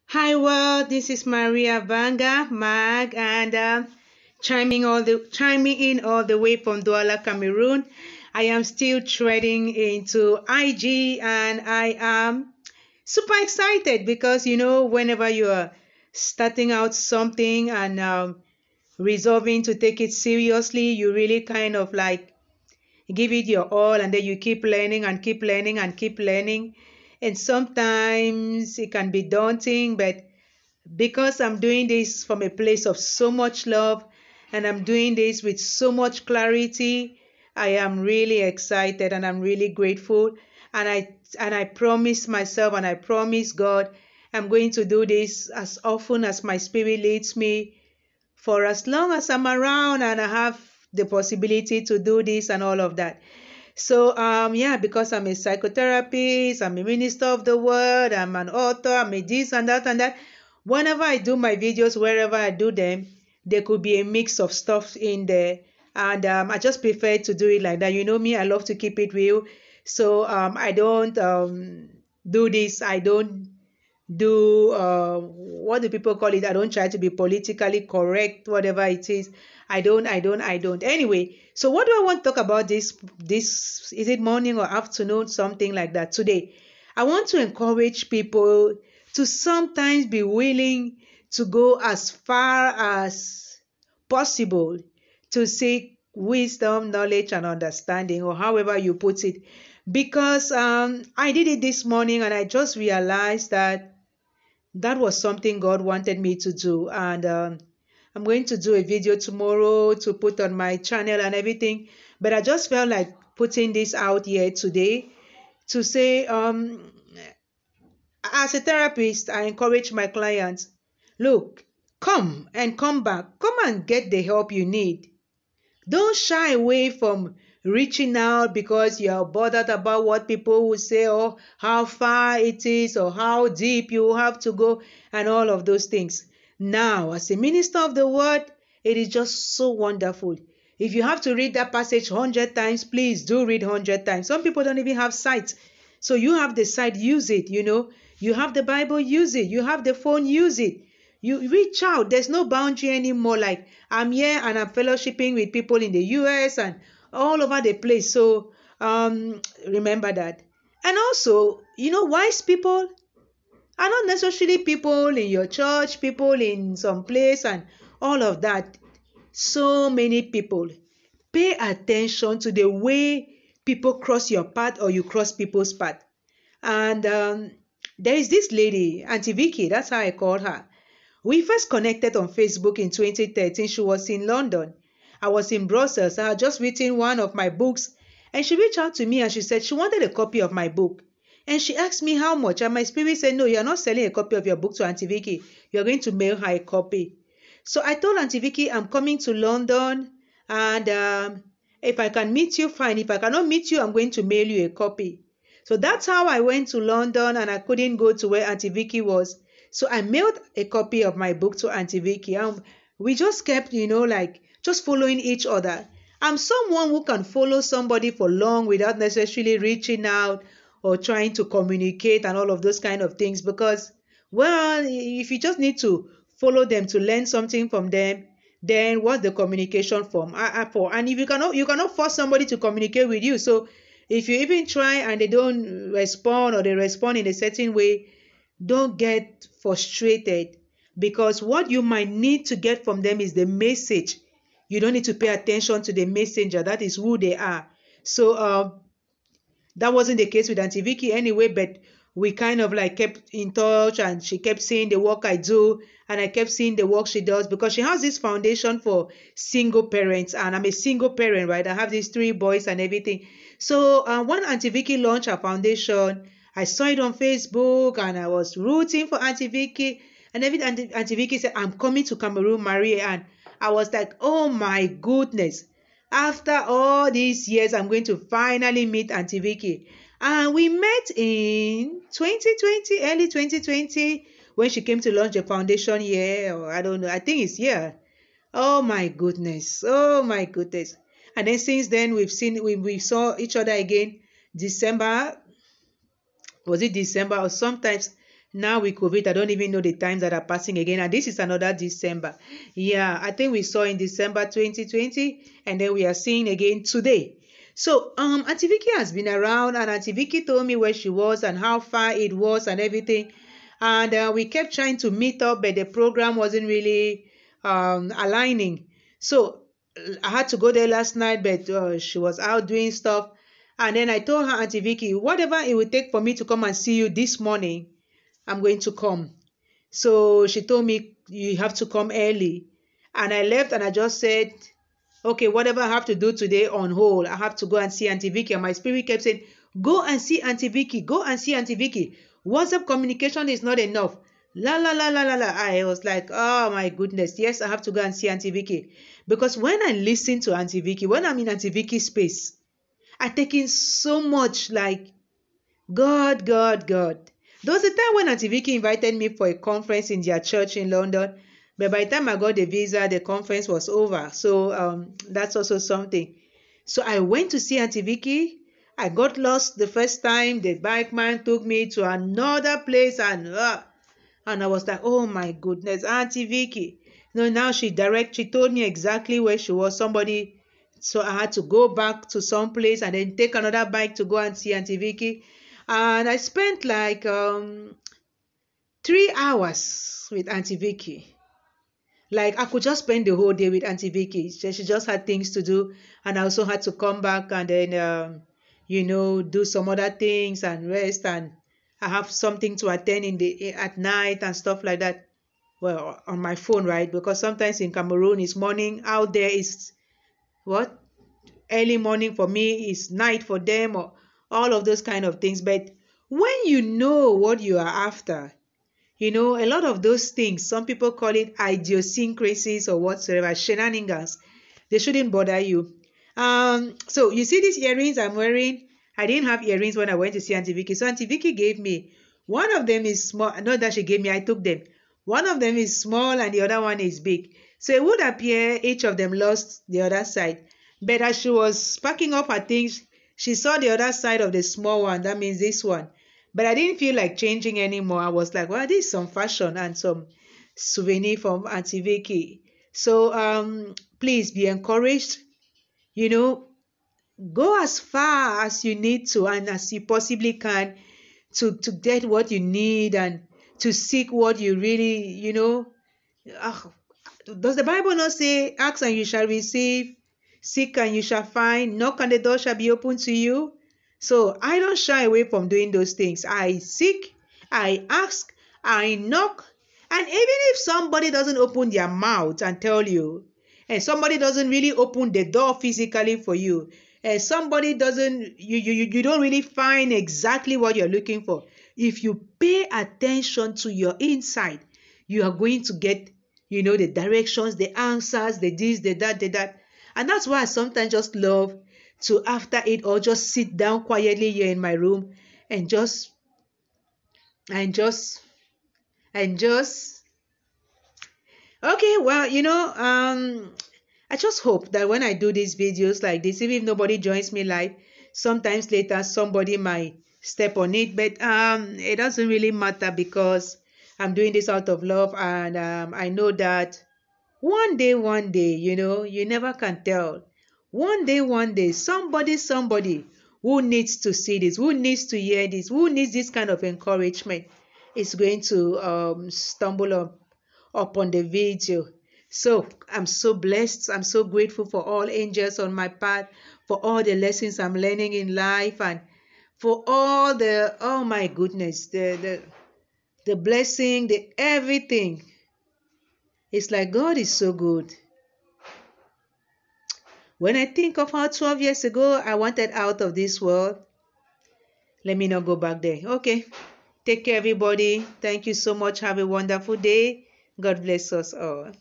Hi, world. This is Maria Abanga, Mag, and chiming in all the way from Douala, Cameroon. I am still treading into IG, and I am super excited because whenever you are starting out something and resolving to take it seriously, you really kind of like give it your all, and then you keep learning and keep learning and keep learning. And sometimes it can be daunting, but because I'm doing this from a place of so much love and I'm doing this with so much clarity, I am really excited and I'm really grateful. And I promise myself and I promise God I'm going to do this as often as my spirit leads me, for as long as I'm around and I have the possibility to do this and all of that. So yeah, because I'm a psychotherapist, I'm a minister of the word, I'm an author, I'm a this and that and that. Whenever I do my videos, wherever I do them, there could be a mix of stuff in there. And I just prefer to do it like that. You know me, I love to keep it real. So I don't do this. I don't do what do people call it? I don't try to be politically correct, whatever it is. I don't. Anyway, so what do I want to talk about this is it morning or afternoon, something like that today? I want to encourage people to sometimes be willing to go as far as possible to seek wisdom, knowledge, and understanding, or however you put it. Because I did it this morning and I just realized that was something God wanted me to do. And I'm going to do a video tomorrow to put on my channel and everything. But I just felt like putting this out here today to say, as a therapist, I encourage my clients, look, come and come back. Come and get the help you need. Don't shy away from reaching out because you are bothered about what people will say, or how far it is, or how deep you have to go, and all of those things. Now, as a minister of the word, it is just so wonderful. If you have to read that passage 100 times, please do read 100 times. Some people don't even have sight. So you have the sight, use it, You have the Bible, use it. You have the phone, use it. You reach out. There's no boundary anymore. Like, I'm here and I'm fellowshipping with people in the US and all over the place. So remember that. And also, wise people are not necessarily people in your church, people in some place and all of that. So many people. Pay attention to the way people cross your path or you cross people's path. And there is this lady, Auntie Vicky, that's how I call her. We first connected on Facebook in 2013. She was in London. I was in Brussels. I had just written one of my books. And she reached out to me and she said she wanted a copy of my book. And she asked me how much. And my spirit said, no, you're not selling a copy of your book to Auntie Vicky. You're going to mail her a copy. So I told Auntie Vicky, I'm coming to London. And if I can meet you, fine. If I cannot meet you, I'm going to mail you a copy. So that's how I went to London, and I couldn't go to where Auntie Vicky was. So I mailed a copy of my book to Auntie Vicky. And we just kept, just following each other. I'm someone who can follow somebody for long without necessarily reaching out or trying to communicate and all of those kind of things. Because, well, if you just need to follow them to learn something from them, then what's the communication for? And if you cannot force somebody to communicate with you. So if you even try and they don't respond, or they respond in a certain way, don't get frustrated, because what you might need to get from them is the message. You don't need to pay attention to the messenger. That is who they are. So that wasn't the case with Auntie Vicky anyway, but we kind of like kept in touch, and she kept seeing the work I do and I kept seeing the work she does, because she has this foundation for single parents, and I'm a single parent, right? I have these 3 boys and everything. So when Auntie Vicky launched her foundation, I saw it on Facebook and I was rooting for Auntie Vicky, and everything. Auntie Vicky said, I'm coming to Cameroon, Maria, and I was like, oh my goodness. After all these years, I'm going to finally meet Auntie Vicky. And we met in 2020, early 2020, when she came to launch the foundation year, or I don't know, I think it's here. Oh my goodness. Oh my goodness. And then since then, we saw each other again December. Was it December or sometimes Now with COVID, I don't even know the times that are passing again. And this is another December. Yeah, I think we saw in December 2020, and then we are seeing again today. So Auntie Vicky has been around, and Auntie Vicky told me where she was and how far it was and everything. And we kept trying to meet up, but the program wasn't really aligning. So I had to go there last night, but she was out doing stuff. And then I told her, Auntie Vicky, whatever it will take for me to come and see you this morning, I'm going to come. So she told me, you have to come early. And I left and I just said, okay, whatever I have to do today on hold, I have to go and see Auntie Vicky. And my spirit kept saying, go and see Auntie Vicky, go and see Auntie Vicky. WhatsApp communication is not enough. La la la la la la. I was like, oh my goodness, yes, I have to go and see Auntie Vicky. Because when I listen to Auntie Vicky, when I'm in Auntie Vicky's space, I take in so much, like, God, God, God. There was a time when Auntie Vicky invited me for a conference in their church in London, but by the time I got the visa, the conference was over. So that's also something. So I went to see Auntie Vicky. I got lost the first time. The bike man took me to another place, and I was like, oh my goodness, Auntie Vicky. No, now she told me exactly where she was. So I had to go back to some place and then take another bike to go and see Auntie Vicky. And I spent like 3 hours with Auntie Vicky. Like I could just spend the whole day with Auntie Vicky. She just had things to do, and I also had to come back and then do some other things and rest, and I have something to attend at night and stuff like that. Well, on my phone, right? Because sometimes in Cameroon it's morning, out there is what? Early morning for me, is night for them, or all of those kind of things. But when you know what you are after, a lot of those things, some people call it idiosyncrasies or whatsoever, shenanigans, they shouldn't bother you. So you see these earrings I'm wearing? I didn't have earrings when I went to see Auntie Vicky. So Auntie Vicky gave me. One of them is small. Not that she gave me, I took them. One of them is small and the other one is big. So it would appear each of them lost the other side. But as she was packing up her things, she saw the other side of the small one. That means this one. But I didn't feel like changing anymore. I was like, well, this is some fashion and some souvenir from Auntie Vicky. So please be encouraged. Go as far as you need to and as you possibly can to get what you need and to seek what you really, does the Bible not say, ask and you shall receive, seek and you shall find, knock and the door shall be open to you? So I don't shy away from doing those things. I seek, I ask, I knock, and even if somebody doesn't open their mouth and tell you, and somebody doesn't really open the door physically for you, and somebody doesn't, you don't really find exactly what you're looking for, if you pay attention to your inside, you are going to get, the directions, the answers, the this, the that, the that. And that's why I sometimes just love to, after it, or just sit down quietly here in my room and just okay, well, I just hope that when I do these videos like this, even if nobody joins me live, sometimes later somebody might step on it, but it doesn't really matter, because I'm doing this out of love, and I know that one day, you never can tell. One day, somebody who needs to see this, who needs to hear this, who needs this kind of encouragement is going to stumble upon the video. So I'm so blessed. I'm so grateful for all angels on my path, for all the lessons I'm learning in life, and for all the, oh my goodness, the blessing, the everything. It's like God is so good. When I think of how 12 years ago I wanted out of this world, let me not go back there. Okay. Take care, everybody. Thank you so much. Have a wonderful day. God bless us all.